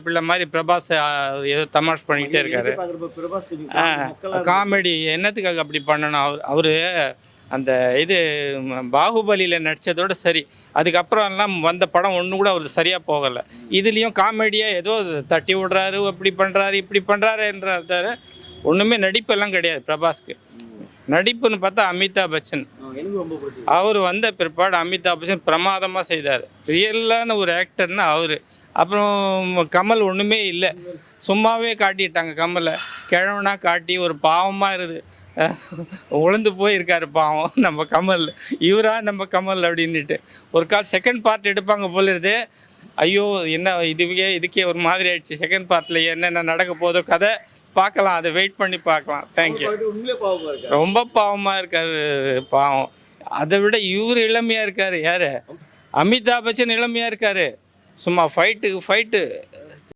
பிள்ளை மாதிரி பிரபாஸ் ஏதோ தமாஷ் பண்ணிக்கிட்டே இருக்காரு. காமெடி என்னத்துக்காக அப்படி பண்ணணும்? அவரு அந்த இது பாகுபலியில் நடித்ததோட சரி, அதுக்கப்புறம்லாம் வந்த படம் ஒன்று கூட அவர் சரியாக போகலை. இதுலேயும் காமெடியாக ஏதோ தட்டி விடுறாரு, அப்படி பண்ணுறாரு இப்படி பண்ணுறாருன்றார் தவிர ஒன்றுமே நடிப்பெல்லாம் கிடையாது பிரபாஸ்க்கு. நடிப்புன்னு பார்த்தா அமிதாப் பச்சன். அவர் வந்த பிற்பாடு அமிதாப் பச்சன் பிரமாதமாக செய்தார். ரியலான ஒரு ஆக்டர்னா அவர். அப்புறம் கமல் ஒன்றுமே இல்லை, சும்மாவே காட்டிட்டாங்க கமலை. கிழவனா காட்டி ஒரு பாவமாக இருக்குது, உளுந்து போயிருக்காரு பாவம் நம்ம கமல். இவரா நம்ம கமல் அப்படின்ட்டு ஒரு கால் செகண்ட் பார்ட் எடுப்பாங்க போல இருந்து. ஐயோ என்ன இதுக்கே ஒரு மாதிரி ஆயிடுச்சு. செகண்ட் பார்ட்டில் என்னென்ன நடக்க போதோ கதை பார்க்கலாம், அதை வெயிட் பண்ணி பார்க்கலாம். தேங்க்யூ. ரொம்ப பாவமாக இருக்காரு பாவம். அதை விட இவர் இளமையாக இருக்கார். யார்? அமிதாப் பச்சன் இளமையாக இருக்கார். சும்மா ஃபைட்டு